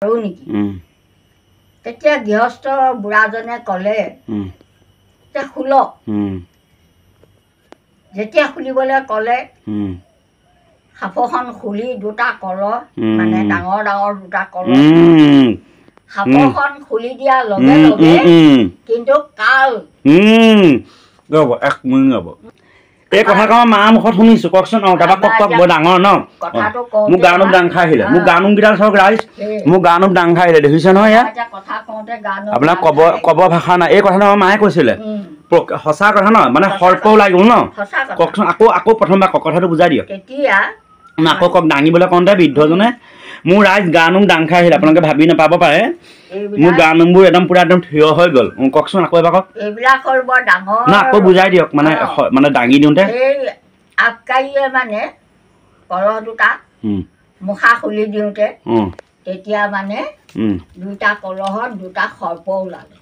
আৰু নেকি তেতিয়া গৃহস্থ বুঢ়াজনে ক'লে যে খুল যেতিয়া খুলিবলৈ ক'লে সাপখন খুলি দুটা কল মানে ডাঙৰ ডাঙৰ দুটা কল সাপখন খুলি দিয়াৰ লগে লগে কিন্তু কাল ৰ'ব এক মিনিট ৰ'ব এই কথা কওঁ মাৰ মুখত শুনিছোঁ কওকচোন অঁ তাৰপৰা কওক কওক বৰ ডাঙৰ ন মোক গানুক ডাং খাই আহিলে মোক গানুকেইডাল চাওক ৰাইজ মোক গানুক ডাং খাই আহিলে দেখিছে নহয় ইয়াত আপোনাক ক'ব ভাষা নাই এই কথাটো আমাৰ মায়ে কৈছিলে সঁচা কথা ন মানে সৰ্প ওলাই গ'ল ন কওকচোন আকৌ প্ৰথমবাৰ কওক কথাটো বুজাই দিয়ক তেতিয়া আকৌ কওক দাঙিবলৈ কওঁতে বৃদ্ধজনে মোৰ ৰাইজ গানুক ডাং খাই আহিলে আপোনালোকে ভাবি নাপাব পাৰে মোৰ গানুকবোৰ একদম পুৰা একদম থিয় হৈ গ'ল কওকচোন আকৌ এবাৰ কওক এইবিলাক হ'ল বৰ ডাঙৰ না আকৌ বুজাই দিয়ক মানে দাঙি দিওঁতে এই আবকাৰীয়ে মানে কলহ দুটা মুখা খুলি দিওঁতে তেতিয়া মানে দুটা কলহত দুটা সৰ্প ওলালে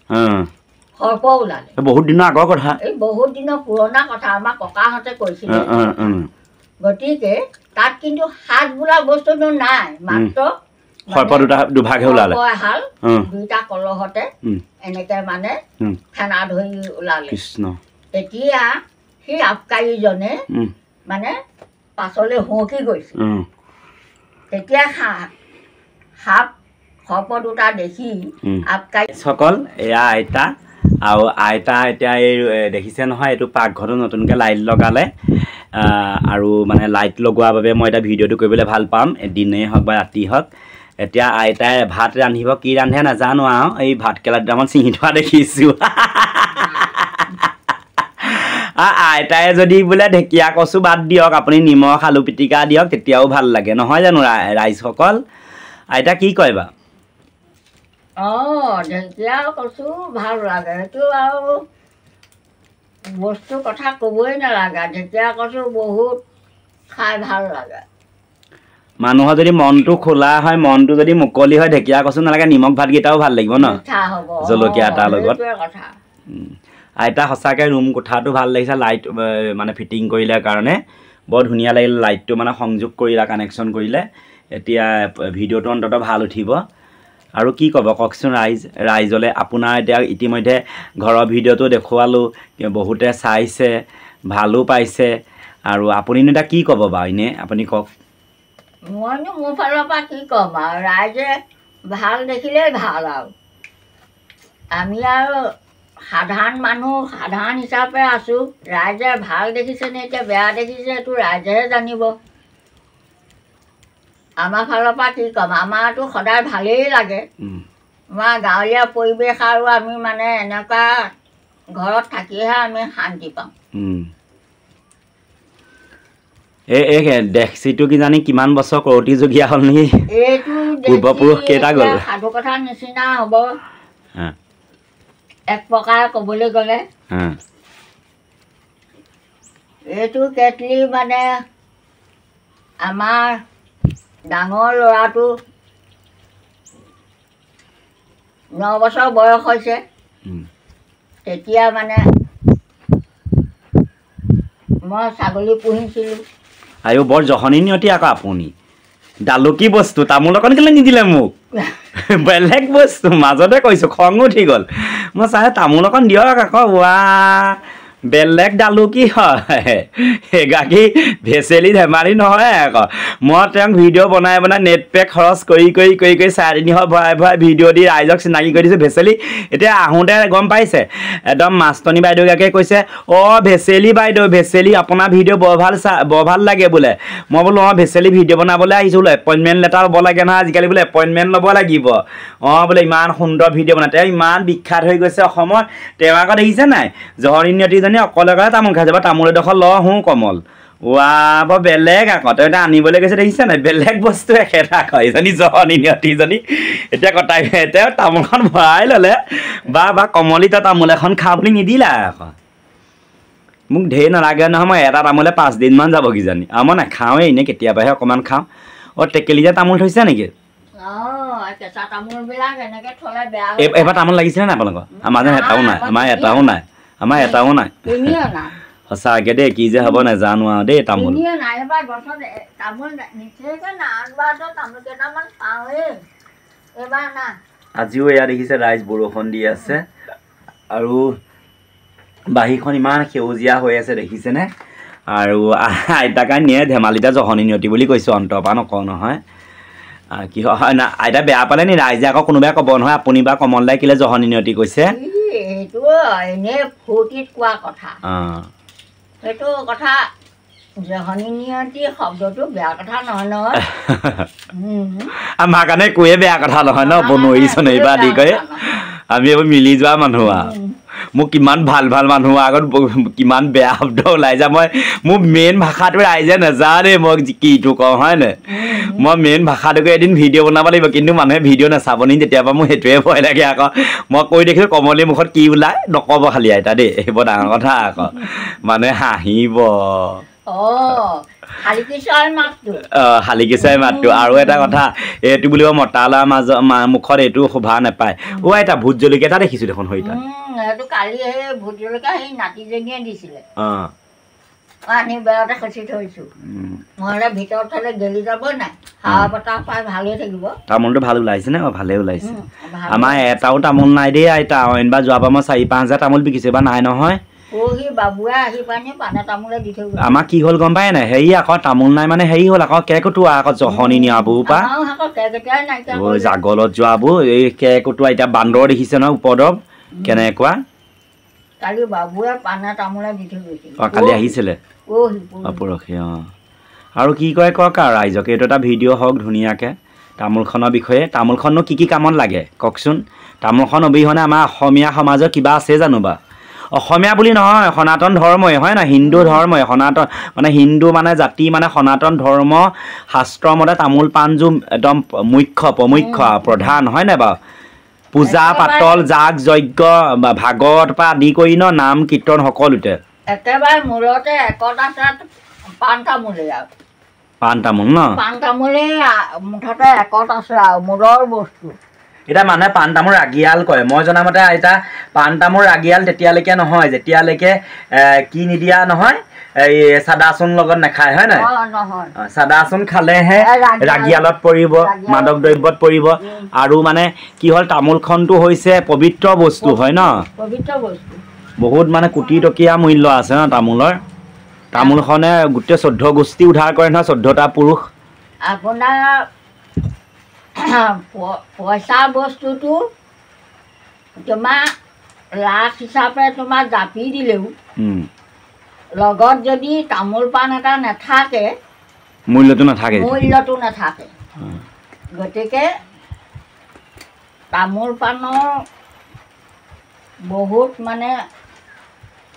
বহুত দিনৰ আগৰ কথা এই বহুত দিনৰ পুৰণা কথা আমাৰ ককাহঁতে কৈছিলে গতিকে তাত কিন্তু সাজ বোলা বস্তুটো নাই মাত্ৰ সৰ্প দুভাগে ওলালে এহাল দুইটা কলহতে এনেকে মানে ফেনা ধৰি ওলালে কৃষ্ণ তেতিয়া সেই আবকাৰীজনে মানে পাছলৈ হুঁকি গৈছে তেতিয়া সাপ সৰ্প দুটা দেখি আবকাৰী সকল এয়া আইতা আৰু আইতা এতিয়া এই দেখিছে নহয় এইটো পাকঘৰটো নতুনকৈ লাইট লগালে আৰু মানে লাইট লগোৱাৰ বাবে মই এতিয়া ভিডিঅ'টো কৰিবলৈ ভাল পাম দিনেই হওক বা ৰাতি হওক এতিয়া আইতাই ভাত ৰান্ধিব কি ৰান্ধে নাজানো আৰু এই ভাতকেৰেলা দুটামান ছিঙি থোৱা দেখিছোঁ আইতাই যদি বোলে ঢেকীয়া কচু বাদ দিয়ক আপুনি নিমখ আলু পিটিকা দিয়ক তেতিয়াও ভাল লাগে নহয় জানো ৰাইজসকল আইতা কি কয় বা অঁ ঢেকীয়া কচু ভাল লাগে সেইটো আৰু বস্তুৰ কথা ক'বই নালাগে ঢেকীয়া কচু বহুত খাই ভাল লাগে মানুহৰ যদি মনটো খোলা হয় মনটো যদি মুকলি হয় ঢেকীয়া কচু নালাগে নিমখ ভাতকেইটাও ভাল লাগিব ন জলকীয়া এটাৰ লগত আইতা সঁচাকৈ ৰুম কোঠাটো ভাল লাগিছে লাইট মানে ফিটিং কৰিলে কাৰণে বৰ ধুনীয়া লাগিলে লাইটটো মানে সংযোগ কৰিলে কানেকশ্যন কৰিলে এতিয়া ভিডিঅ'টো অন্ততঃ ভাল উঠিব আৰু কি ক'ব কওকচোন ৰাইজলৈ আপোনাৰ এতিয়া ইতিমধ্যে ঘৰৰ ভিডিঅ'টো দেখুৱালোঁ বহুতে চাইছে ভালো পাইছে আৰু আপুনিনো এতিয়া কি ক'ব বাৰু এনেই আপুনি কওক মইনো মোৰ ফালৰ পৰা কি ক'ম আৰু ৰাইজে ভাল দেখিলেই ভাল আৰু আমি আৰু সাধাৰণ মানুহ সাধাৰণ হিচাপে আছোঁ ৰাইজে ভাল দেখিছেনে এতিয়া বেয়া দেখিছে এইটো ৰাইজেহে জানিব আমাৰ ফালৰ পৰা কি ক'ম আমাৰতো সদায় ভালেই লাগে আমাৰ গাঁৱলীয়া পৰিৱেশ আৰু আমি মানে এনেকুৱা ঘৰত থাকিহে আমি শান্তি পাওঁ এই ডেক্সিটো কিজানি কিমান বছৰ কৰতিযোগীয়া হ'ল নেকি এইটো পূৰ্বপুৰুষ কেইটা গ'ল সাধু কথাৰ নিচিনা হ'ব এক প্ৰকাৰে ক'বলৈ গ'লে এইটো কেটলি মানে আমাৰ ডাঙৰ ল'ৰাটো 9 বছৰ বয়স হৈছে তেতিয়া মানে মই ছাগলী পুহিছিলোঁ আয়ো বৰ জহনী নিয়তি আকৌ আপুনি ডালুকি বস্তু তামোল অকণ কেলৈ নিদিলে মোক বেলেগ বস্তু মাজতে কৈছোঁ খং উঠি গ'ল মই চাই তামোল অকণ দিয়ক আকৌ ৱা বেলেগ ডালুকি হয় এগৰাকী ভেচেলি ধেমালি নহয় আকৌ মই তেওঁক ভিডিঅ' বনাই নেট পেক খৰচ কৰি 350 ভৰাই ভিডিঅ' দি ৰাইজক চিনাকি কৰি দিছোঁ ভেচেলি এতিয়া আহোঁতে গম পাইছে একদম মাষ্টনী বাইদেউগৰাকীয়ে কৈছে অঁ ভেচেলি বাইদেউ ভেচেলি আপোনাৰ ভিডিঅ' বৰ ভাল লাগে বোলে মই বোলো অঁ ভেচেলি ভিডিঅ' বনাবলৈ আহিছোঁ বোলে এপইণ্টমেণ্ট লেটাৰ ল'ব লাগে নহয় আজিকালি বোলে এপইণ্টমেণ্ট ল'ব লাগিব অঁ বোলে ইমান সুন্দৰ ভিডিঅ' বনায় তেওঁ ইমান বিখ্যাত হৈ গৈছে অসমত তেওঁ আকৌ দেখিছে নাই জহনী নিয়তিজনী অকলে অকলে তামোল খাইছে বা তামোল এডোখৰ ল হওঁ কমল ৱা বৰ বেলেগ আকৌ তেওঁ এতিয়া আনিবলৈ গৈছে দেখিছে নাই বেলেগ বস্তু একেটা আকৌ ইজনী জহনী নিয়তিজনী এতিয়া কটাই তেওঁ তামোলখন ভৰাই ল'লে বা কমলি তই তামোল এখন খা বুলি নিদিলা আকৌ মোক ঢেৰ নালাগে নহয় মই এটা তামোলে 5 দিনমান যাব কিজানি আৰু মই নাখাওঁৱেই এনেই কেতিয়াবাহে অকণমান খাওঁ অঁ টেকেলি যে তামোল থৈছে নেকি এইবাৰ তামোল লাগিছেনে নাই আপোনালোকৰ আমাৰ যেন এটাও নাই সঁচাকৈ দেই কি যে হ'ব নাজানো আৰু দেই তামোল এবাৰ না আজিও এয়া দেখিছে ৰাইজ বৰষুণ দি আছে আৰু বাহিৰখন ইমান সেউজীয়া হৈ আছে দেখিছেনে আৰু আইতাকে নিয়ে ধেমালিতে জহনি নিয়তি বুলি কৈছোঁ অন্তৰ পৰা নকওঁ নহয় কি হয় না আইতা বেয়া পালে নি ৰাইজে আকৌ কোনোবাই ক'ব নহয় আপুনি বা কমল দাই কেলে জহনি নিয়তি কৈছে এইটো এনেই ফূৰ্তিত কোৱা কথা সেইটো কথা জহনি নিয়তি শব্দটো বেয়া কথা নহয় নহয় আমাৰ কাৰণে কৈয়ে বেয়া কথা নহয় ন বনৰী চনৰী বা আদি কৰি আমি এইবোৰ মিলি যোৱা মানুহ মোক কিমান ভাল ভাল মানুহৰ আগত কিমান বেয়া শব্দ ওলাই যায় মই মোৰ মেইন ভাষাটো ৰাইজে নাজানে মই কিটো কওঁ হয় নাই মই মেইন ভাষাটোকে এদিন ভিডিঅ' বনাব লাগিব কিন্তু মানুহে ভিডিঅ' নাচাব নি তেতিয়াবা মোৰ সেইটোৱে ভয় লাগে আকৌ মই কৈ দেখিছোঁ কমলীৰ মুখত কি ওলাই নক'ব খালি আইতা দেই সেইবোৰ ডাঙৰ কথা আকৌ মানুহে হাঁহিব শালিকিচাই মাতটো আৰু এটা কথা এইটো বুলিব মতা ল'ৰাৰ মাজৰ মুখত এইটো শোভা নাপায় আইতা ভোট জলকীয়া এটা দেখিছোঁ দেখোন সৈতা কালি সেই ভোট জলকীয়া সেই নাতিজনীয়ে দিছিলে আনি বেৰতে খচি থৈছোঁ নহ'লে ভিতৰত থ'লে গেলি যাব নাই হাৱা বতাহ পাই ভালে থাকিব তামোলটো ভাল ওলাইছে নে ভালে ওলাইছে আমাৰ এটাও তামোল নাই দেই আইতা অইনবাৰ যোৱাবাৰ মই 4-5 হাজাৰ তামোল বিকিছে বা নাই নহয় বাবুৱে আহি পানি পানে তামোলে দি থৈ আমাৰ কি হ'ল গম পায় নাই হেৰি আকৌ তামোল নাই মানে হেৰি হ'ল আকৌ কেৰ্কেটুৱা আকৌ জহনি নিয়াবোৰ পা জাগলত যোৱাবোৰ এই কেৰ্কেটুৱা এতিয়া বান্দৰ দেখিছে নহয় উপদ্ৰৱ কেনেকুৱা কালি বাবুৱে পানে তামোলে দি থৈ গৈছিল কালি আহিছিলে পৰহি আৰু কি কয় কওক আৰু ৰাইজকে এইটো এটা ভিডিঅ' হওক ধুনীয়াকৈ তামোলখনৰ বিষয়ে তামোলখননো কি কি কামত লাগে কওকচোন তামোলখন অবিহনে আমাৰ অসমীয়া সমাজৰ কিবা আছে জানো বা অসমীয়া বুলি নহয় সনাতন ধৰ্মই হয় না হিন্দু ধৰ্মই সনাতন মানে হিন্দু মানে জাতি মানে সনাতন ধৰ্ম শাস্ত্ৰৰ মতে তামোল পাণযোৰ একদম মুখ্য প্ৰধান হয় নাই বাৰু পূজা পাতল যাগ যজ্ঞ ভাগৱত পৰা আদি কৰি ন নাম কীৰ্তন সকলোতে একেবাৰে মূৰতে একতা পাণ তামোলেই আৰু পাণ তামোল ন পাণ তামোলেই মুঠতে একত আছে আৰু মূৰৰ বস্তু এতিয়া মানুহে পাণ তামোল ৰাগিয়াল কয় মই জনামতে আইতা পাণ তামোল ৰাগিয়াল তেতিয়ালৈকে নহয় যেতিয়ালৈকে কি নিদিয়া নহয় এই চাদাচোন লগত নাখায় হয় নাই চাদাচোন খালেহে ৰাগিয়ালত পৰিব মাদক দ্ৰব্যত পৰিব আৰু মানে কি হ'ল তামোলখনটো হৈছে পবিত্ৰ বস্তু হয় ন পবিত্ৰ বস্তু বহুত মানে কোটি টকীয়া মূল্য আছে ন তামোলৰ তামোলখনে গোটেই 14 গোষ্ঠী উদ্ধাৰ কৰে নহয় 14টা পুৰুষ আপোনাৰ পইচা বস্তুটো তোমাৰ লাখ হিচাপে তোমাৰ জাপি দিলেও লগত যদি তামোল পাণ এটা নাথাকে মূল্যটো নাথাকে গতিকে তামোল পাণৰ বহুত মানে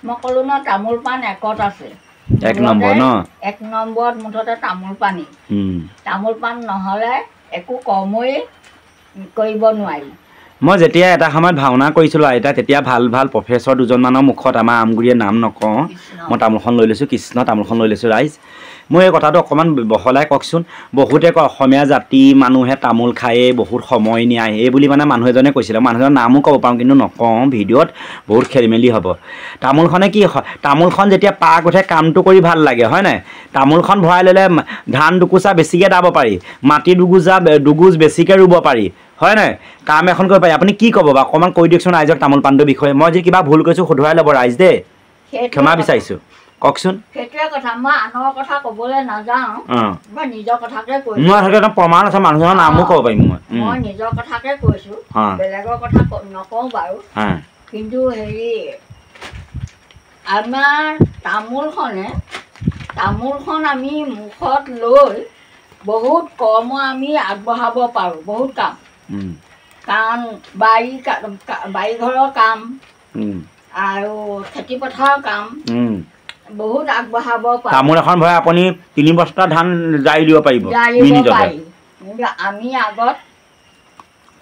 মই ক'লো ন তামোল পাণ একত আছে এক নম্বৰত মুঠতে তামোল পাণী তামোল পাণ নহ'লে একো কৰ্মই কৰিব নোৱাৰি মই যেতিয়া এটা সময়ত ভাওনা কৰিছিলোঁ আইতা তেতিয়া ভাল ভাল প্ৰফেচৰ দুজনমানৰ মুখত আমাৰ আমগুৰিয়ে নাম নকওঁ মই তামোলখন লৈ লৈছোঁ কৃষ্ণ তামোলখন লৈ লৈছোঁ ৰাইজ মই এই কথাটো অকণমান বহলাই কওকচোন বহুতে কয় অসমীয়া জাতি মানুহে তামোল খায়েই বহুত সময় নিয়ায় এই বুলি মানে মানুহ এজনে কৈছিলে মানুহজনৰ নামো ক'ব পাৰোঁ কিন্তু নকওঁ ভিডিঅ'ত বহুত খেলি মেলি হ'ব তামোলখনে কি তামোলখন যেতিয়া পাক উঠে কামটো কৰি ভাল লাগে হয় নাই তামোলখন ভৰাই ল'লে ধান দুকোচা বেছিকৈ দাব পাৰি মাটি দুগুজ বেছিকৈ ৰুব পাৰি হয় নাই কাম এখন কৰিব পাৰি আপুনি কি ক'ব বাৰু অকণমান কৈ দিয়কচোন ৰাইজক তামোল পাণটোৰ বিষয়ে মই যদি কিবা ভুল কৈছোঁ শুধৰাই ল'ব ৰাইজ দেই ক্ষমা বিচাৰিছোঁ কওকচোন সেইটোৱে কথা মই আনৰ কথা ক'বলৈ নাযাওঁ মই নিজৰ কথাকে কৈছোঁ মই সেইটো প্ৰমাণ আছে মানুহজনৰ নামো ক'ব পাৰিম মই নিজৰ কথাকে কৈছোঁ বেলেগৰ কথা নকওঁ বাৰু কিন্তু হেৰি আমাৰ তামোলখন আমি মুখত লৈ বহুত কৰ্ম আমি আগবঢ়াব পাৰোঁ বহুত কাম কাৰণ বাৰীঘৰৰ কাম আৰু খেতি পথাৰৰ কাম বহুত আগবঢ়াব পাৰোঁ তামোল এখন ভৰাই আপুনি 3 বস্তা ধান জাৰি দিব পাৰিব কিন্তু আমি আগত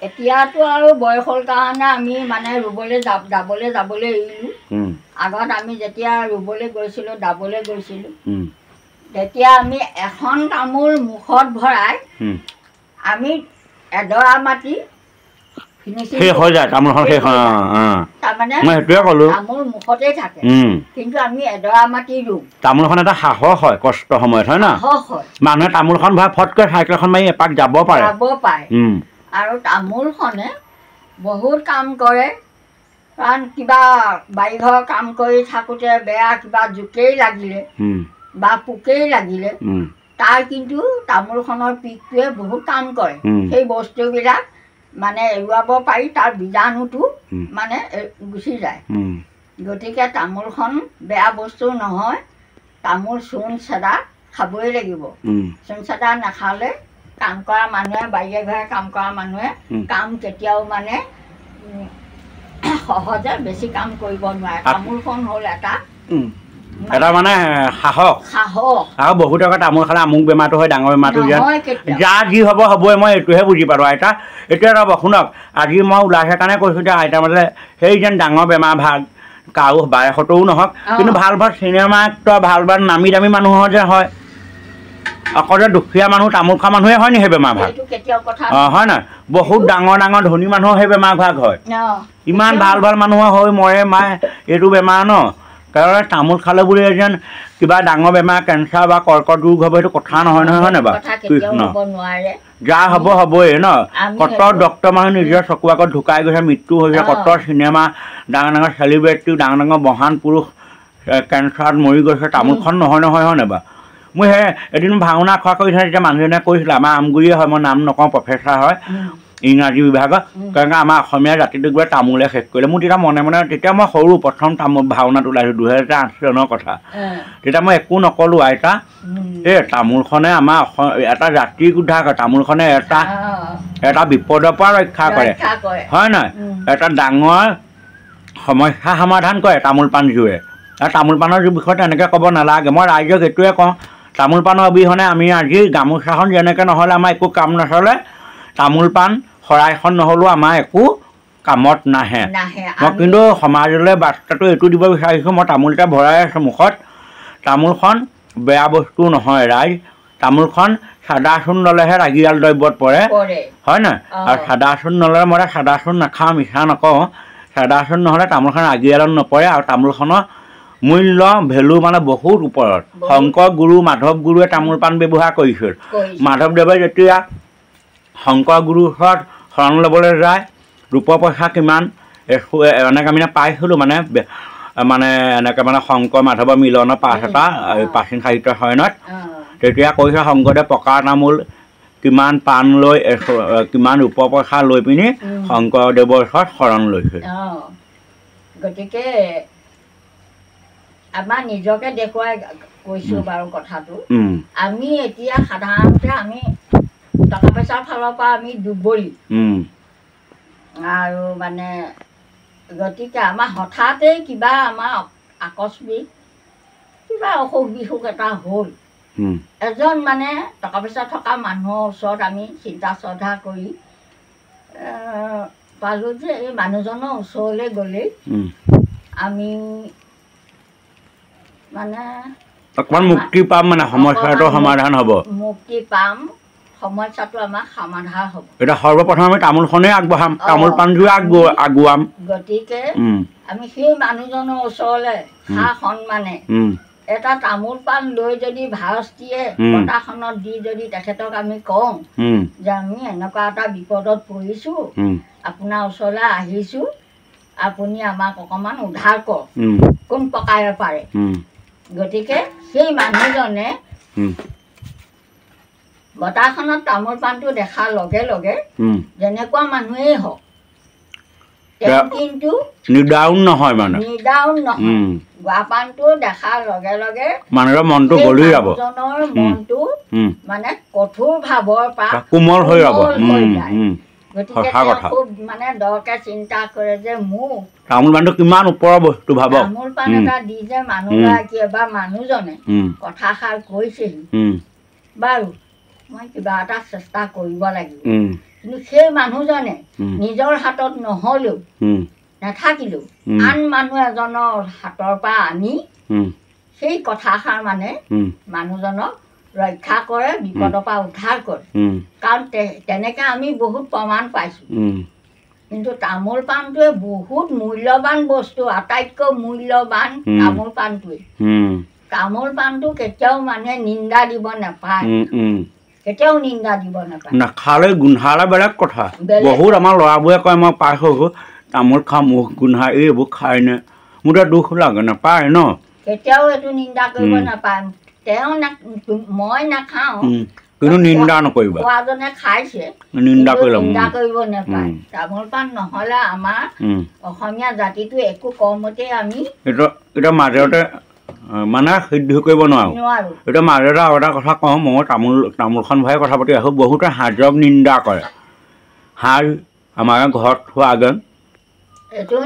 এতিয়াতো আৰু বয়সৰ কাৰণে আমি মানে ৰুবলৈ যাবলৈ এৰিলোঁ আগত আমি যেতিয়া ৰুবলৈ গৈছিলোঁ দাবলৈ গৈছিলোঁ তেতিয়া আমি এখন তামোল মুখত ভৰাই আমি এডৰা মাটি তামোল মুখতেই থাকে কিন্তু আমি এডৰা মাটি ৰুওঁ তামোলখন এটা সাহস হয় কষ্ট সময়ত হয় ন মানুহে তামোলখন ভৰাই ফটকৈ চাইকেলখন মাৰি এপাক যাব পাৰে আৰু তামোলখনে বহুত কাম কৰে কাৰণ কিবা বাৰিঘৰ কাম কৰি থাকোঁতে বেয়া কিবা জোকেই লাগিলে বা পোকেই লাগিলে তাৰ কিন্তু তামোলখনৰ পিকটোৱে বহুত কাম কৰে সেই বস্তুবিলাক মানে এৰুৱাব পাৰি তাৰ বীজাণুটো মানে গুচি যায় গতিকে তামোলখন বেয়া বস্তু নহয় তামোল চূণ চেদা খাবই লাগিব চূণ চেদা নাখালে কাম কৰা মানুহে বাৰিয়ে ঘৰে কাম কৰা মানুহে কাম কেতিয়াও মানে সহজে বেছি কাম কৰিব নোৱাৰে তামোলখন হ'ল এটা মানে সাহস আৰু বহুত আগত তামোল খালে আমুক বেমাৰটো হয় ডাঙৰ বেমাৰটো যাৰ যি হ'ব হ'বই মই এইটোহে বুজি পালোঁ আইতা এতিয়া ৰ'ব শুনক আজি মই ওলাইছে কাৰণে কৈছোঁ যে আইতা মানে সেই যেন ডাঙৰ বেমাৰ ভাগ কাৰো 1200ও নহওক কিন্তু ভাল ভাল চিনেমা এক্টৰ ভাল ভাল নামী দামী মানুহৰ যে হয় অকল যে দুখীয়া মানুহ তামোল খোৱা মানুহে হয় নি সেই বেমাৰ ভাগ অঁ হয় নহয় বহুত ডাঙৰ ডাঙৰ ধনী মানুহৰ সেই বেমাৰ ভাগ হয় ইমান ভাল ভাল মানুহৰ হৈ মৰে মায়ে এইটো বেমাৰ ন কাৰণ তামোল খালে বুলি যেন কিবা ডাঙৰ বেমাৰ কেঞ্চাৰ বা কৰ্কট ৰোগ হ'ব এইটো কথা নহয় নহয় হয় নাই বাৰু কৃষ্ণ যাৰ হ'ব হ'বই ন কত ডক্তৰ মানুহ নিজৰ চকু আগত ঢুকাই গৈছে মৃত্যু হৈছে কত চিনেমা ডাঙৰ ডাঙৰ চেলিব্ৰিটি ডাঙৰ ডাঙৰ মহান পুৰুষ কেঞ্চাৰত মৰি গৈছে তামোলখন নহয় নহয় হয় নাই বাৰু মই সেই এদিন ভাওনা খোৱা কৰিছে তেতিয়া মানুহজনে কৈছিলে আমাৰ আমগুৰিয়ে হয় মই নাম নকওঁ প্ৰফেচাৰ হয় ইংৰাজী বিভাগত কাৰণ আমাৰ অসমীয়া জাতিটোক বোলে তামোলে শেষ কৰিলে মোৰ তেতিয়া মনে মনে তেতিয়া মই সৰু প্ৰথম ভাওনাত ওলাইছোঁ 2008 চনৰ কথা তেতিয়া মই একো নকলোঁ আইতা এই তামোলখনে আমাৰ এটা জাতিক উদ্ধাৰ কৰে তামোলখনে এটা বিপদৰ পৰা ৰক্ষা কৰে হয় নহয় এটা ডাঙৰ সমস্যা সমাধান কৰে তামোল পাণ জুয়ে আৰু তামোল পাণৰ বিষয়ে তেনেকৈ ক'ব নালাগে মই ৰাইজক এইটোৱে কওঁ তামোল পাণৰ অবিহনে আমি আজি গামোচাখন যেনেকৈ নহ'লে আমাৰ একো কাম নচলে তামোল পাণ শৰাইখন নহ'লেও আমাৰ একো কামত নাহে মই কিন্তু সমাজলৈ বাৰ্তাটো এইটো দিব বিচাৰিছোঁ মই তামোল এটা ভৰাই আছোঁ মুখত তামোলখন বেয়া বস্তু নহয় ৰাইজ তামোলখন চাদা চূণ ল'লেহে ৰাগিয়াল দ্ৰব্যত পৰে হয় নহয় আৰু চাদা চূণ নল'লে মই চাদা চূণ নাখাওঁ মিছা নকওঁ চাদা চূণ নহ'লে তামোলখন ৰাগিয়ালত নপৰে আৰু তামোলখনৰ মূল্য ভেলু মানে বহুত ওপৰত শংকৰ গুৰু মাধৱ গুৰুৱে তামোল পাণ ব্যৱহাৰ কৰিছিল মাধৱদেৱে যেতিয়া শংকৰ গুৰুৰ ওচৰত শৰণ ল'বলৈ যায় ৰূপ পইচা কিমান এনেকৈ আমি পাইছিলোঁ মানে মানে এনেকৈ মানে শংকৰ মাধৱৰ মিলনৰ পাঠ এটা প্ৰাচীন সাহিত্য শৰণত তেতিয়া কৈছে শংকৰদেৱ পকা তামোল কিমান পাণ লৈ কিমান ৰূপ পইচা লৈ পিনি শংকৰদেৱৰ ওচৰত শৰণ লৈছিল গতিকে আমাৰ নিজকে দেখুৱাই কৈছোঁ বাৰু কথাটো আমি এতিয়া সাধাৰণতে আমি টকা পইচাৰ ফালৰ পৰা আমি দুৰ্বলী আৰু মানে গতিকে আমাৰ হঠাতেই কিবা আমাৰ আকস্মিক কিবা অসুখ বিসুখ এটা হ'ল এজন মানে টকা পইচা থকা মানুহৰ ওচৰত আমি চিন্তা শ্ৰদ্ধা কৰি পালোঁ যে এই মানুহজনৰ ওচৰলৈ গ'লেই আমি মানে অকণমান মুক্তি পাম মানে সমস্যাটো সমাধান হ'ব মুক্তি পাম সমস্যাটো আমাৰ সমাধান হ'ব এতিয়া সৰ্বপ্ৰথম আমি তামোলখনেই আগবঢ়াম তামোল পাণযোৰে আগুৱাম গতিকে আমি সেই মানুহজনৰ ওচৰলৈ সা সন্মানে এটা তামোল পাণ লৈ যদি ভাজ দিয়ে বঁটাখনত দি যদি তেখেতক আমি কওঁ যে আমি এনেকুৱা এটা বিপদত পৰিছোঁ আপোনাৰ ওচৰলৈ আহিছোঁ আপুনি আমাক অকণমান উদ্ধাৰ কৰক কোন প্ৰকাৰে পাৰে গতিকে সেই মানুহজনে বঁটাখনত তামোল পাণটো দেখাৰ লগে লগে যেনেকুৱা মানুহেই হওক তেওঁ কিন্তু নিৰ্দাউন নহয় মানে গুৱা পাণটো দেখাৰ লগে লগে মানুহৰ মনটো গলি যাব মানুহজনৰ মনটো মানে কঠোৰ ভাৱৰ পৰা কোমল হৈ যাব গতিকে তেওঁ খুব মানে দৰকে চিন্তা কৰে যে মোক তামোল পাণটো কিমান ওপৰৰ বস্তু ভাবক তামোল পাণ এটা দি যে মানুহগৰাকীয়ে বা মানুহজনে কথাষাৰ কৈছেহি বাৰু মই কিবা এটা চেষ্টা কৰিব লাগিব কিন্তু সেই মানুহজনে নিজৰ হাতত নহ'লেও নাথাকিলেও আন মানুহ এজনৰ হাতৰ পৰা আনি সেই কথাষাৰ মানে মানুহজনক ৰক্ষা কৰে বিপদৰ পৰা উদ্ধাৰ কৰে কাৰণ তেনেকৈ আমি বহুত প্ৰমাণ পাইছোঁ কিন্তু তামোল পাণটোৱে বহুত মূল্যৱান বস্তু আটাইতকৈ মূল্যৱান তামোল পাণটোৱে তামোল পাণটো কেতিয়াও মানুহে নিন্দা দিব নাপায় কেতিয়াও নিন্দা দিব নাপায় নাখালে গোন্ধালে বেলেগ কথা বেলেগ বহুত আমাৰ ল'ৰাবোৰে কয় মই পাইছোঁ তামোল খাওঁ মুখ গোন্ধাই এইবোৰ খাই নে মোৰ এতিয়া দুখ লাগে নাপায় ন কেতিয়াও এইটো নিন্দা কৰিব নাপায় তেওঁ মই নাখাওঁ কিন্তু নিন্দা নকৰিবা খোৱাজনে খাইছে নিন্দা কৰিলে নিন্দা কৰিব নাপায় তামোল পাণ নহ'লে আমাৰ অসমীয়া জাতিটো একো কৰ্মতেই আমি এতিয়া মাজতে মানে সিদ্ধ কৰিব নোৱাৰোঁ এতিয়া মাজতে আৰু এটা কথা কওঁ মই তামোলখন ভৰাই কথা পাতি আছোঁ বহুতে সাজক নিন্দা কৰে সাজ আমাৰ ঘৰত থোৱা আগত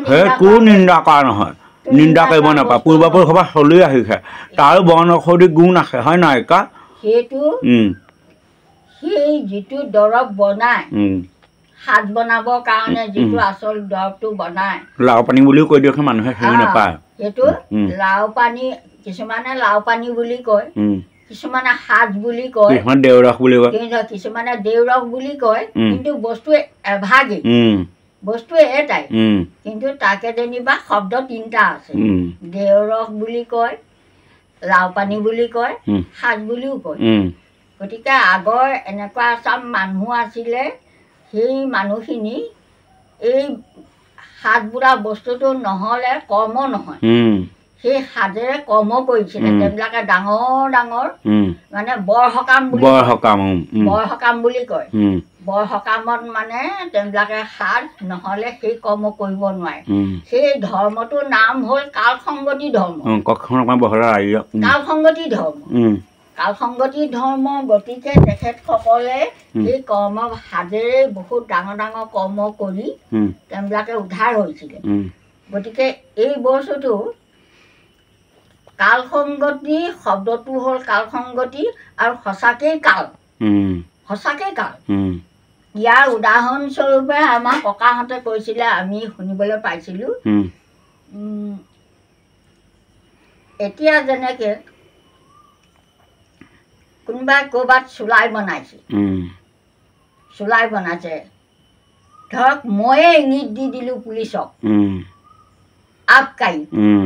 সেইটো নিন্দা কৰা নহয় নিন্দা কৰিব নাপায় পূৰ্বপুৰুষৰ পৰা চলি আহিছে তাৰ বন ঔষধি গুণ আছে হয় নাই কা সেইটো সেই যিটো দৰৱ বনাই সাজ বনাবৰ কাৰণে যিটো আচল দৰৱটো বনাই লাও পানী বুলিও কৈ দিয়কচোন মানুহে চিনি নাপায় সেইটো লাও পানী কিছুমানে লাও পানী বুলি কয় কিছুমানে সাজ বুলি কয় দেওৰস বুলি কয় কিছুমানে দেওৰস বুলি কয় কিন্তু বস্তু এভাগেই বস্তু এটাই কিন্তু তাকে যেনিবা শব্দ তিনিটা আছে দেওৰস বুলি কয় লাও পানী বুলি কয় সাজ বুলিও কয় গতিকে আগৰ এনেকুৱা এচাম মানুহ আছিলে সেই মানুহখিনি এই সাজ বোলা বস্তুটো নহ'লে কৰ্ম নহয় সেই সাজেৰে কৰ্ম কৰিছিলে তেওঁবিলাকে ডাঙৰ ডাঙৰ মানে বৰ সকাম বুলি কয় বৰ সকামত মানে তেওঁবিলাকে সাজ নহ'লে সেই কৰ্ম কৰিব নোৱাৰে সেই ধৰ্মটোৰ নাম হ'ল কালসংগতি ধৰ্ম কালসংগতি ধৰ্ম গতিকে তেখেতসকলে সেই কৰ্ম সাজেৰে বহুত ডাঙৰ ডাঙৰ কৰ্ম কৰি তেওঁবিলাকে উদ্ধাৰ হৈছিলে গতিকে এই বস্তুটো কালসংগতি শব্দটো হ'ল কালসংগতি আৰু সঁচাকেই কাল ইয়াৰ উদাহৰণস্বৰূপে আমাৰ ককাহঁতে কৈছিলে আমি শুনিবলৈ পাইছিলোঁ এতিয়া যেনেকৈ কোনোবাই ক'ৰবাত চুলাই বনাইছে ধৰক ময়ে ইংগিত দি দিলোঁ পুলিচক আবকাৰী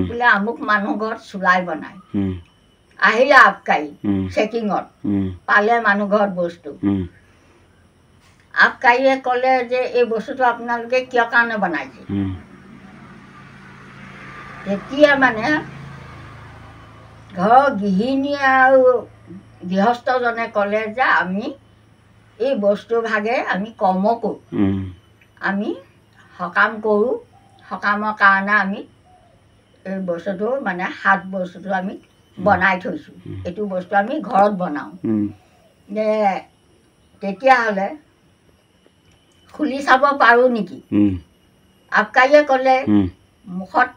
বোলে আমুক মানুহ ঘৰত চুলাই বনায় আহিলে আবকাৰী চেকিঙত পালে মানুহ ঘৰত বস্তু আবকাৰীয়ে ক'লে যে এই বস্তুটো আপোনালোকে কিয় কাৰণে বনাইছে তেতিয়া মানে ঘৰৰ গৃহিণী আৰু গৃহস্থজনে ক'লে যে আমি এই বস্তু ভাগে আমি কৰ্ম কৰোঁ আমি সকাম কৰোঁ সকামৰ কাৰণে আমি এই বস্তুটো মানে সাত বস্তুটো আমি বনাই থৈছোঁ এইটো বস্তু আমি ঘৰত বনাওঁ যে তেতিয়াহ'লে খুলি চাব পাৰোঁ নেকি আবকাৰীয়ে ক'লে মুখত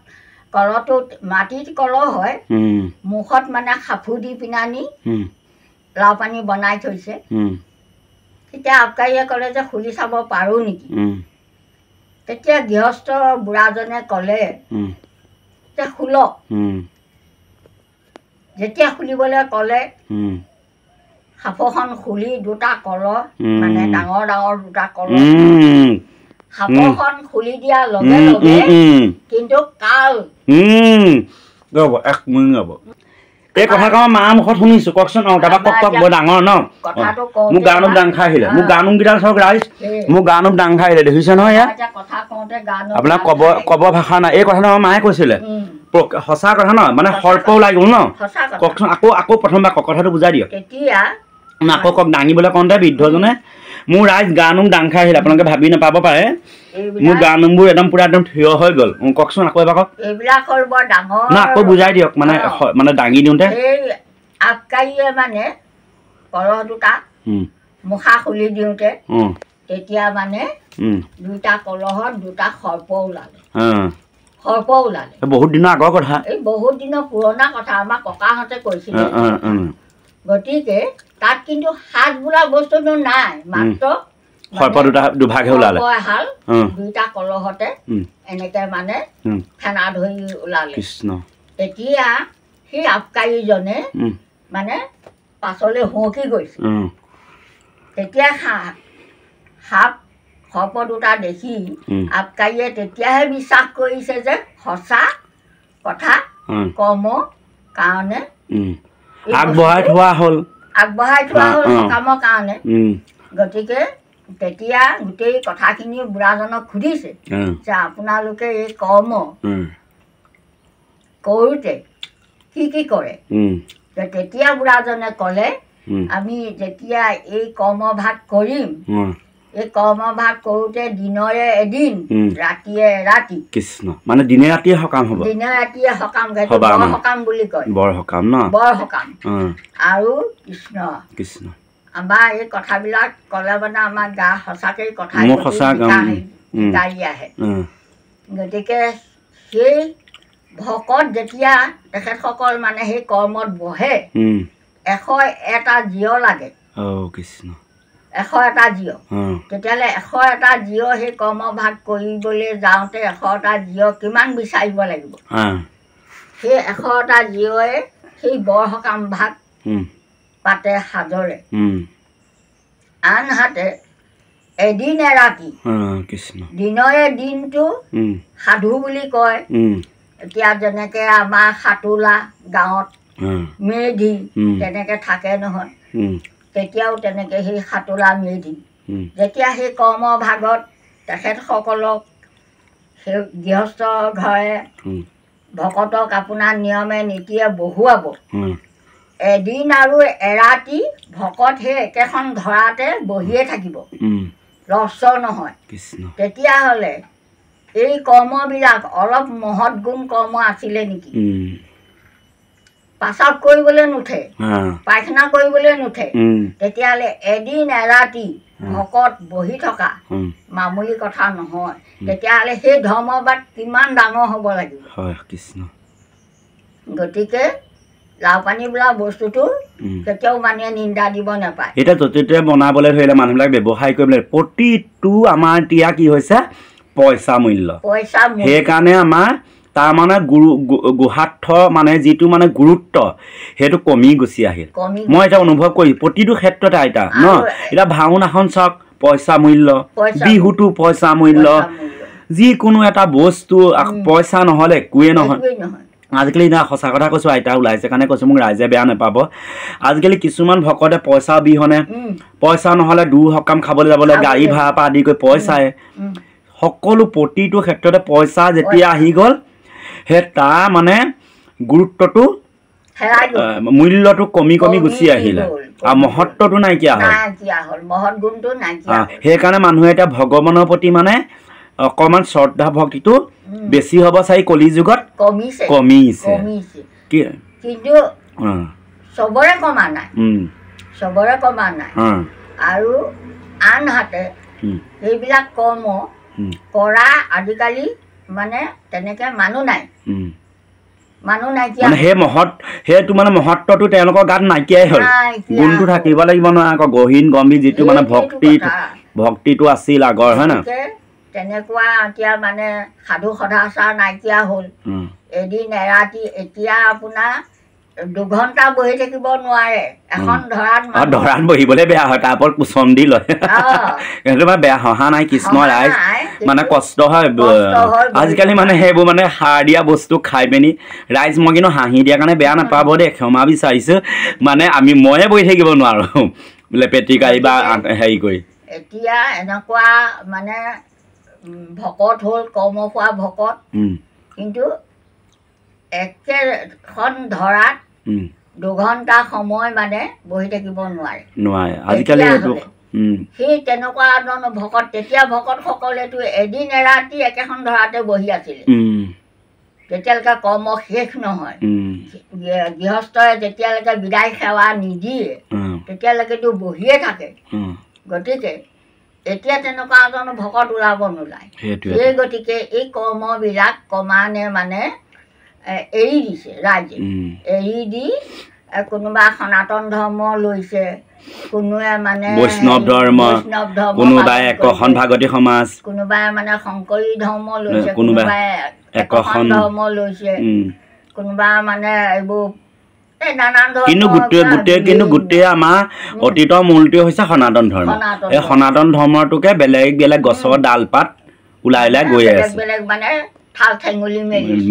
কলহটোত মাটিৰ কলহ হয় মুখত মানে সাঁফু দি পিনানি লাও পানী বনাই থৈছে তেতিয়া আবকাৰীয়ে ক'লে যে খুলি চাব পাৰোঁ নেকি তেতিয়া গৃহস্থ বুঢ়াজনে ক'লে যে খোলক যেতিয়া খুলিবলৈ ক'লে সাঁফৰখন খুলি দুটা কলহ মানে ডাঙৰ ডাঙৰ দুটা কলহ সাঁফৰখন খুলি দিয়াৰ লগে লগে কিন্তু কাল এই কথা কওঁ মাৰ মুখত শুনিছো কওকচোন তাৰপৰা কওক বৰ ডাঙৰ ন মোক গানুম ডাং খাই আহিলে মোক গানুম কেইটা চাওক ৰাইজ মোক গানুম ডাং খাই আহিলে দেখিছে নহয় ইয়াত আপোনাৰ কব ভাষা নাই এই কথাটো আমাৰ মায়ে কৈছিলে সঁচা কথা ন মানে সৰ্প ওলাই গ'ল ন কওকচোন আকৌ প্ৰথমবাৰ কথাটো বুজাই দিয়ক আকৌ কওক দাঙিবলৈ কওঁতে বৃদ্ধজনে মোৰ ৰাইজ গানুম ডাং খাই আহিলে আপোনালোকে ভাবি নাপাব পাৰে মোৰ গানুমবোৰ একদম পুৰা একদম থিয় হৈ গ'ল কওকচোন আকৌ এবাৰ কওক এইবিলাক হ'ল বৰ ডাঙৰ না আকৌ বুজাই দিয়ক মানে দাঙি দিওঁতে আবকাৰীয়ে মানে কলহ দুটা মুখা খুলি দিওঁতে তেতিয়া মানে দুটা কলহত দুটা সৰ্প ওলালে বহুত দিনৰ আগৰ কথা এই বহুত দিনৰ পুৰণা কথা আমাৰ ককাহঁতে কৈছিলে গতিকে তাত কিন্তু সাজ বোলা বস্তুটো নাই মাত্ৰ সৰ্প দুভাগে ওলালে এহাল দুইটা কলহতে এনেকে মানে ফেনা ধৰি ওলালে কৃষ্ণ তেতিয়া সেই আবকাৰীজনে মানে পাছলৈ হুঁকি গৈছে তেতিয়া সাপ সৰ্প দুটা দেখি আবকাৰীয়ে তেতিয়াহে বিশ্বাস কৰিছে যে সঁচা কথা কৰ্ম কাৰণে আগবঢ়াই থোৱা হ'ল আগবঢ়াই থোৱা হ'ল সকামৰ কাৰণে গতিকে তেতিয়া গোটেই কথাখিনি বুঢ়াজনক সুধিছে যে আপোনালোকে এই কৰ্ম কৰোঁতে কি কি কৰে তেতিয়া বুঢ়াজনে ক'লে আমি যেতিয়া এই কৰ্মভাগ কৰিম এই কৰ্মভাগ কৰোঁতে দিনৰে এদিন ৰাতিয়ে ৰাতি কৃষ্ণ মানে দিনে ৰাতিয়ে সকাম হ'ব দিনে ৰাতিয়ে সকাম বৰ সকাম বুলি কয় বৰ সকাম ন বৰ সকাম আৰু কৃষ্ণ কৃষ্ণ আমাৰ এই কথাবিলাক ক'লে মানে আমাৰ গা সঁচাকৈ কথা গাড়ী আহে গতিকে সেই ভকত যেতিয়া তেখেতসকল মানে সেই কৰ্মত বহে 101টা জীৱ লাগে কৃষ্ণ 101টা জীৱ তেতিয়াহ'লে 101টা জীৱ সেই কৰ্মভাগ কৰিবলৈ যাওঁতে 100টা জীৱ কিমান বিচাৰিব লাগিব সেই 100টা জীৱে সেই বৰ সকাম ভাগ পাতে সাজৰে আনহাতে এদিন এৰাতি দিনৰে দিনটো সাধু বুলি কয় এতিয়া যেনেকৈ আমাৰ সাতোলা গাঁৱত মেধি তেনেকৈ থাকে নহয় তেতিয়াও তেনেকৈ সেই সাতোলা মেধি যেতিয়া সেই কৰ্মভাগত তেখেতসকলক সেই গৃহস্থ ঘৰে ভকতক আপোনাৰ নিয়মে নীতিয়ে বহুৱাব এদিন আৰু এৰাতি ভকত সেই একেখন ধৰাতে বহিয়ে থাকিব লৰচৰ নহয় তেতিয়াহ'লে এই কৰ্মবিলাক অলপ মহৎ গুণ কৰ্ম আছিলে নেকি পাচাব কৰিবলৈ নুঠে পায়খানা কৰিবলৈ নুঠে তেতিয়াহ'লে এদিন এৰাতি ভকত বহি থকা মামুলি কথা নহয় তেতিয়াহ'লে সেই ধৰ্মভাগ কিমান ডাঙৰ হ'ব লাগিব গতিকে লাও পানী বোলা বস্তুটো কেতিয়াও মানুহে নিন্দা দিব নাপায় এতিয়া য'তে বনাবলৈ ধৰিলে মানুহবিলাক ব্যৱসায় কৰিবলৈ প্ৰতিটো আমাৰ এতিয়া কি হৈছে পইচা মূল্য সেইকাৰণে আমাৰ তাৰমানে গুহাৰ্থ মানে যিটো মানে গুৰুত্ব সেইটো কমি গুচি আহিল মই এতিয়া অনুভৱ কৰি প্ৰতিটো ক্ষেত্ৰতে আইতা ন এতিয়া ভাওনাখন চাওক পইচা মূল্য বিহুটো পইচা মূল্য যিকোনো এটা বস্তু পইচা নহ'লে একোৱে নহয় আজিকালি এতিয়া সঁচা কথা কৈছোঁ আইতা ওলাইছে কাৰণে কৈছোঁ মোক ৰাইজে বেয়া নাপাব আজিকালি কিছুমান ভকতে পইচা বিহনে পইচা নহ'লে দূৰ সকাম খাবলৈ যাবলৈ গাড়ী ভাড়াৰ পৰা আদি কৰি পইচাই সকলো প্ৰতিটো ক্ষেত্ৰতে পইচা যেতিয়া আহি গ'ল সেই তাৰ মানে গুৰুত্বটো মূল্যটো কমি গুচি আহিলে আৰু মহত্বটো নাইকিয়া হ'ল সেইকাৰণে মানুহে এতিয়া ভগৱানৰ প্ৰতি মানে অকণমান শ্ৰদ্ধা ভক্তিটো বেছি হ'ব চাই কলি যুগত কমিছে কিন্তু চবৰে কমা নাই আৰু আনহাতে সেইবিলাক কৰ্ম কৰা আজিকালি মানে তেনেকৈ মানুহ নাই সেইটো মানে মহত্বটো তেওঁলোকৰ গাত নাইকিয়াই হ'ল গুণটো থাকিব লাগিব নহয় আকৌ গহীন গম্ভীৰ যিটো মানে ভক্তিটো আছিল আগৰ হয় না তেনেকুৱা এতিয়া মানে সাধু সদাচাৰ নাইকিয়া হ'ল এদিন এৰাতি এতিয়া আপোনাৰ 2 ঘণ্টা বহি থাকিব নোৱাৰে এখন ধৰাত বহিবলৈ বেয়া হয় তাৰ ওপৰত কুচন দি লয় বেয়া হহা নাই কৃষ্ণ ৰাইজ মানে কষ্ট হয় আজিকালি মানে সেইবোৰ মানে সাৰ দিয়া বস্তু খাই পিনি ৰাইজ মই কিন্তু হাঁহি দিয়াৰ কাৰণে বেয়া নাপাব দেই ক্ষমা বিচাৰিছোঁ মানে ময়ে বহি থাকিব নোৱাৰোঁ বোলে পেটিকাৰী বা হেৰি কৰি এতিয়া এনেকুৱা মানে ভকত হ'ল কৰ্ম খোৱা ভকত কিন্তু একেখন ধৰাত 2 ঘণ্টা সময় মানে বহি থাকিব নোৱাৰে আজিকালি সেই তেনেকুৱা ধৰণৰ ভকত তেতিয়া ভকতসকলেতো এদিন এৰাতি একেখন ধৰাতে বহি আছিলে যেতিয়ালৈকে কৰ্ম শেষ নহয় গৃহস্থই যেতিয়ালৈকে বিদায় সেৱা নিদিয়ে তেতিয়ালৈকেতো বহিয়ে থাকে গতিকে এতিয়া তেনেকুৱা এজন ভকত ওলাব নোলায় সেই গতিকে এই কৰ্মবিলাক ক্ৰমান্বয়ে মানে এৰি দিছে ৰাইজে এৰি দি কোনোবা সনাতন ধৰ্ম লৈছে কোনোৱে মানে বৈষ্ণৱ ধৰ্ম কোনোবাই একশৰণ ভাগৱতী সমাজ কোনোবাই মানে শংকৰী ধৰ্ম লৈছে কোনোবাই একশৰণ ধৰ্ম লৈছে কোনোবা মানে এইবোৰ কিন্তু গোটেই আমাৰ অতীতৰ মূলটো হৈছে সনাতন ধৰ্ম এই সনাতন ধৰ্মটোকে বেলেগ বেলেগ গছৰ ডালপাত ওলাই গৈ আছে বেলেগ মানে ঠাল ঠেঙুলি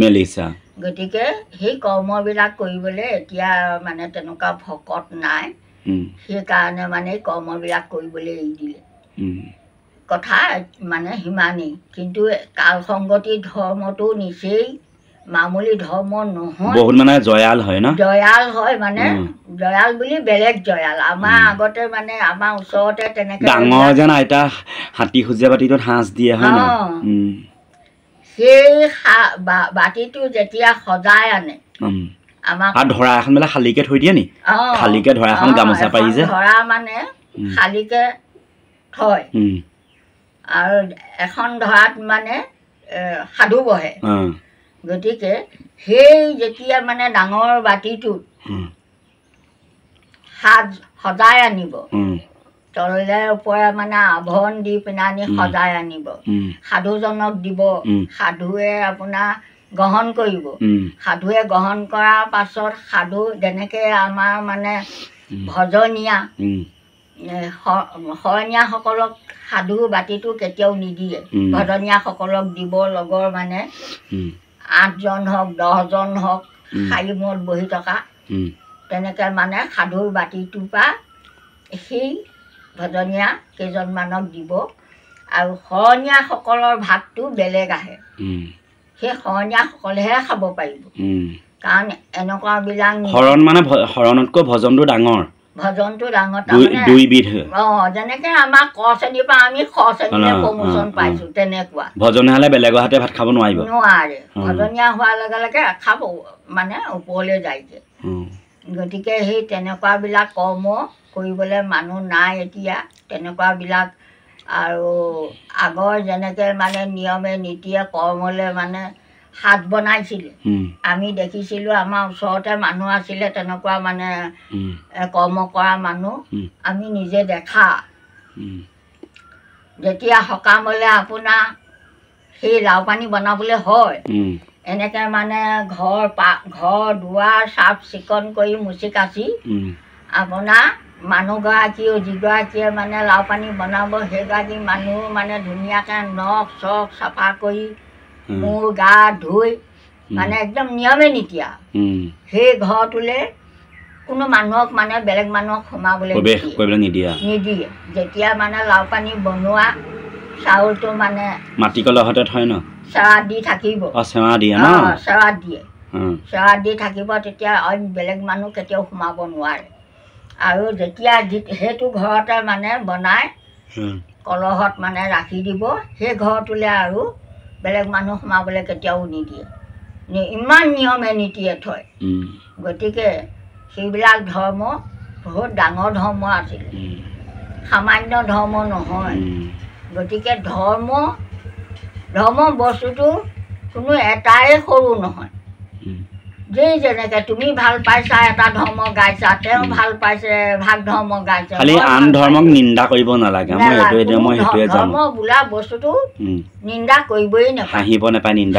মেলিছে গতিকে সেই কৰ্মবিলাক কৰিবলৈ এতিয়া মানে তেনেকুৱা ভকত নাই সেইকাৰণে মানে কৰ্মবিলাক কৰিবলৈ এৰি দিলে কথা মানে সিমানেই কিন্তু কাল সংগতি ধৰ্মটো নিচেই মামুলি ধৰ্ম নহয় বহুত মানে জয়াল হয় ন জয়াল হয় মানে জয়াল বুলি বেলেগ জয়াল আমাৰ আগতে মানে আমাৰ ওচৰতে তেনেকৈ ডাঙৰ যেন আইতা হাতী খুজীয়া বাতিটোত সাঁজ দিয়ে হয় ন সেই বাতিটো যেতিয়া সজাই আনে আমাক আৰু ধৰা এখন বোলে খালীকে থৈ দিয়ে নি খালীকে ধৰা এখন গামোচা পাৰি যে ধৰা মানে খালীকে থয় আৰু এখন ধৰাত মানে সাধু বহে গতিকে সেই যেতিয়া মানে ডাঙৰ বাতিটোত সাজ সজাই আনিব তলে ওপৰে মানে আভৰণ দি পিনানি সজাই আনিব সাধুজনক দিব সাধুৱে আপোনাৰ গ্ৰহণ কৰিব সাধুৱে গ্ৰহণ কৰাৰ পাছত সাধু যেনেকৈ আমাৰ মানে ভজনীয়া শৰণীয়াসকলক সাধু বাতিটো কেতিয়াও নিদিয়ে ভজনীয়াসকলক দিব লগৰ মানে 8জন হওক 10জন হওক শাৰী মূৰত বহি থকা তেনেকৈ মানে সাধুৰ বাতিটোৰ পৰা সেই ভজনীয়া কেইজনমানক দিব আৰু শৰণীয়াসকলৰ ভাগটো বেলেগ আহে সেই শৰণীয়াসকলেহে খাব পাৰিব কাৰণ এনেকুৱাবিলাক শৰণ মানে শৰণতকৈ ভজনটো ডাঙৰ ভজনটো ডাঙৰ দুইবিধ যেনেকৈ আমাৰ ক শ্ৰেণীৰ পৰা আমি খ শ্ৰেণীলৈ প্ৰমোচন পাইছোঁ তেনেকুৱা ভজনীয়া হ'লে বেলেগৰ হাতে ভাত খাব নোৱাৰিব নোৱাৰে ভজনীয়া হোৱাৰ লগে লগে খাব মানে ওপৰলৈ যায়গৈ গতিকে সেই তেনেকুৱাবিলাক কৰ্ম কৰিবলৈ মানুহ নাই এতিয়া তেনেকুৱাবিলাক আৰু আগৰ যেনেকৈ মানে নিয়মে নীতিয়ে কৰ্মলৈ মানে হাত বনাইছিলে আমি দেখিছিলোঁ আমাৰ ওচৰতে মানুহ আছিলে তেনেকুৱা মানে কৰ্ম কৰা মানুহ আমি নিজে দেখা যেতিয়া সকামলৈ আপোনাৰ সেই লাও পানী বনাবলৈ হয় এনেকৈ মানে ঘৰ দুৱাৰ চাফ চিকুণ কৰি মুচি কাচি আপোনাৰ মানুহগৰাকীও যিগৰাকীয়ে মানে লাও পানী বনাব সেইগৰাকী মানুহ মানে ধুনীয়াকৈ নখ চখ চাফা কৰি মূৰ গা ধুই মানে একদম নিয়মে নীতিয়া সেই ঘৰটোলৈ কোনো মানুহক মানে বেলেগ মানুহক সোমাবলৈ নিদিয়ে যেতিয়া মানে লাও পানী বনোৱা চাউলটো মানে মাটি কলহতে থয় ন সেৱা দি থাকিব সেৱা দি থাকিব তেতিয়া অইন বেলেগ মানুহ কেতিয়াও সোমাব নোৱাৰে আৰু যেতিয়া সেইটো ঘৰতে মানে বনাই কলহত মানে ৰাখি দিব সেই ঘৰটোলৈ আৰু বেলেগ মানুহ সোমাবলৈ কেতিয়াও নিদিয়ে ইমান নিয়মে নীতিয়ে থয় গতিকে সেইবিলাক ধৰ্ম বহুত ডাঙৰ ধৰ্ম আছিলে সামান্য ধৰ্ম নহয় গতিকে ধৰ্ম বস্তুটো কোনো এটাই সৰু নহয় যেনেকৈ তুমি ভাল পাইছা এটা ধৰ্ম গাইছা তেওঁ ভাল পাইছে ভাগ ধৰ্ম গাইছে আন ধৰ্মক নিন্দা কৰিব নালাগে ধৰ্ম বোলা বস্তুটো নিন্দা কৰিবই নাপায় হাঁহিব নাপায় নিন্দা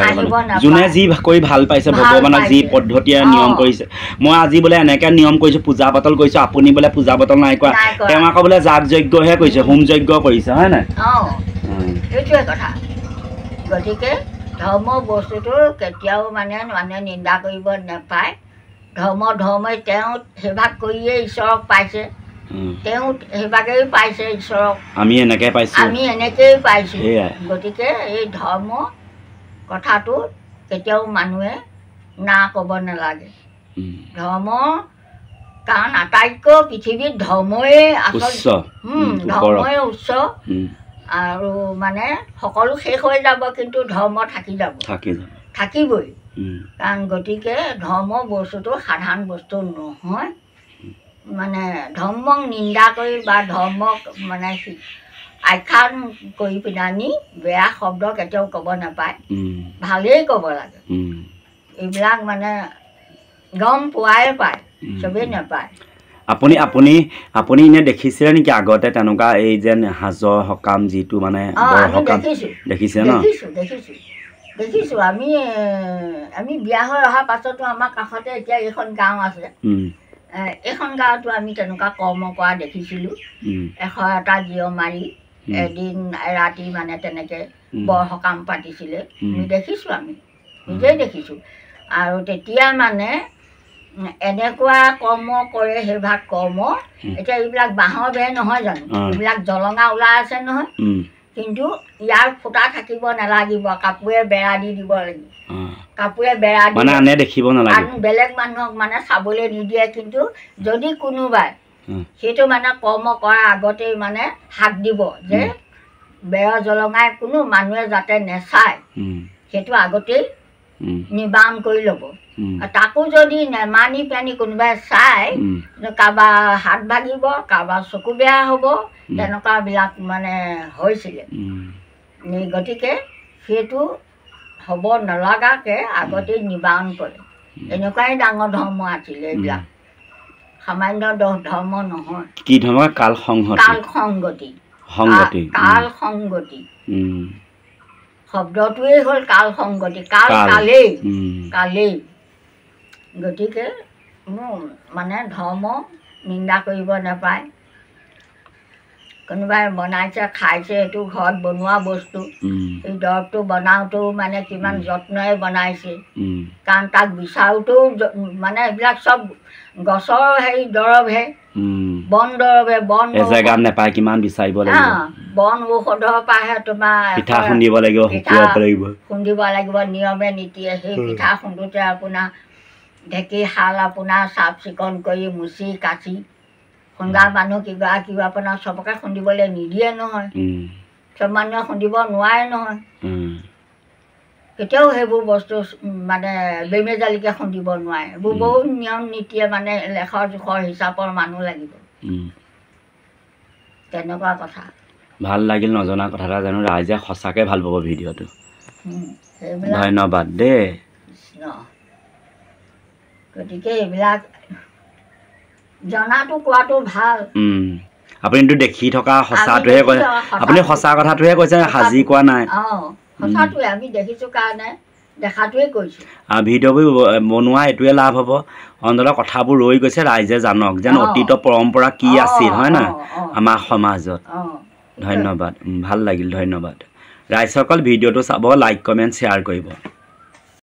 যোনে যি কৰি ভাল পাইছে ভগৱানক যি পদ্ধতিৰে নিয়ম কৰিছে মই আজি বোলে এনেকৈ নিয়ম কৰিছোঁ পূজা পাতল কৰিছোঁ আপুনি বোলে পূজা পাতল নাই কৰা তেওঁ আকৌ বোলে যাগ যজ্ঞহে কৰিছে হোম যজ্ঞ কৰিছে হয় নাই সেইটোৱে কথা গতিকে ধৰ্ম বস্তুটো কেতিয়াও মানে নিন্দা কৰিব নাপায় ধৰ্মই তেওঁ সেইভাগ কৰিয়েই ঈশ্বৰক পাইছে তেওঁ সেইভাগেই পাইছে ঈশ্বৰক আমি এনেকৈয়ে পাইছোঁ গতিকে এই ধৰ্ম কথাটো কেতিয়াও মানুহে না ক'ব নালাগে ধৰ্ম কাৰণ আটাইতকৈ পৃথিৱীত ধৰ্মই ধৰ্মই উচ্চ আৰু মানে সকলো শেষ হৈ যাব কিন্তু ধৰ্ম থাকিবই কাৰণ গতিকে ধৰ্ম বস্তুটো সাধাৰণ বস্তু নহয় মানে ধৰ্মক নিন্দা কৰি বা ধৰ্মক মানে আখ্যান কৰি পিনানি বেয়া শব্দ কেতিয়াও ক'ব নাপায় ভালেই ক'ব লাগে এইবিলাক মানে গম পোৱাই পায় চবেই নাপায় আপুনি আপুনি আপুনি এনে দেখিছিলে নেকি আগতে তেনেকুৱা এই যেন সাজৰ সকাম যিটো মানে দেখিছে ন দেখিছোঁ আমি বিয়া হৈ অহাৰ পাছতো আমাৰ কাষতে এতিয়া এইখন গাঁও আছে এইখন গাঁৱতো আমি তেনেকুৱা কৰ্ম কৰা দেখিছিলোঁ 100টা জীয় মাৰি এদিন ৰাতি মানে তেনেকৈ বৰ সকাম পাতিছিলে আমি দেখিছোঁ আমি নিজেই দেখিছোঁ আৰু তেতিয়া মানে এনেকুৱা কৰ্ম কৰে সেইভাগ কৰ্ম এতিয়া এইবিলাক বাঁহৰ বেৰ নহয় জানো এইবিলাক জলঙা ওলাই আছে নহয় কিন্তু ইয়াৰ ফুটা থাকিব নালাগিব কাপোৰে বেৰা দি দিব লাগিব কাপোৰে বেৰা দি মানে আনে দেখিব নালাগিব বেলেগ মানুহক মানে চাবলৈ নিদিয়ে কিন্তু যদি কোনোবাই সেইটো মানে কৰ্ম কৰাৰ আগতেই মানে হাক দিব যে বেৰ জলঙাই কোনো মানুহে যাতে নেচায় সেইটো আগতেই নিবাৰণ কৰি ল'ব তাকো যদি নেমানি পেনি কোনোবাই চাই কাৰোবাৰ হাত ভাগিব কাৰোবাৰ চকু বেয়া হ'ব তেনেকুৱাবিলাক মানে হৈছিলে গতিকে সেইটো হ'ব নলগাকৈ আগতেই নিবাৰণ কৰে এনেকুৱাই ডাঙৰ ধৰ্ম আছিলে এইবিলাক সামান্য ধৰ্ম নহয় কি ধৰ্ম কাল সংগতি কাল সংগতি শব্দটোৱেই হ'ল কাল সংগতি কাল কালেই গতিকে মানে ধৰ্ম নিন্দা কৰিব নাপায় কোনোবাই বনাইছে খাইছে এইটো ঘৰত বনোৱা বস্তু এই দৰৱটো বনাওঁতেও মানে কিমান যত্নৰে বনাইছে কাৰণ তাক বিচাৰোঁতেও মানে এইবিলাক চব গছৰ হেৰি দৰৱহে বন দৰৱে বন জেগাত নাপায় কিমান বিচাৰিব লাগিব বন ঔষধৰ পৰাহে তোমাৰ পিঠা খুন্দিব লাগিব খুন্দিব লাগিব নিয়মে নীতিয়ে সেই পিঠা খুন্দোতে আপোনাৰ ঢেঁকী শাল আপোনাৰ চাফ চিকুণ কৰি মুচি কাচি খুন্দা মানুহ কিবা আপোনাৰ চবকে খুন্দিবলৈ নিদিয়ে নহয় চব মানুহে খুন্দিব নোৱাৰে নহয় কেতিয়াও সেইবোৰ বস্তু মানে বেমেজালিকে খুন্দিব নোৱাৰে এইবোৰ বহুত নিয়ম নীতিয়ে মানে লেখৰ জোখৰ হিচাপৰ মানুহ লাগিব তেনেকুৱা কথা ভাল লাগিল নজনা কথা এটা জানো ৰাইজে সঁচাকৈ ভাল পাব ভিডিঅ'টো ধন্যবাদ দেই গতিকে এইবিলাক জনাটো কোৱাটো ভাল আপুনিতো দেখি থকা সঁচাটোহে কৈছে আপুনি সঁচা কথাটোহে কৈছে সাজি কোৱা নাই সঁচাটোৱে আমি দেখিছোঁ কাৰণে দেখাটোৱে কৈছোঁ আৰু ভিডিঅ'বোৰ বনোৱা এইটোৱে লাভ হ'ব অন্ততঃ কথাবোৰ ৰৈ গৈছে ৰাইজে জানক যেন অতীত পৰম্পৰা কি আছিল হয় নহয় আমাৰ সমাজত ধন্যবাদ ভাল লাগিল ধন্যবাদ ৰাইজসকল ভিডিঅ'টো চাব লাইক কমেণ্ট শ্বেয়াৰ কৰিব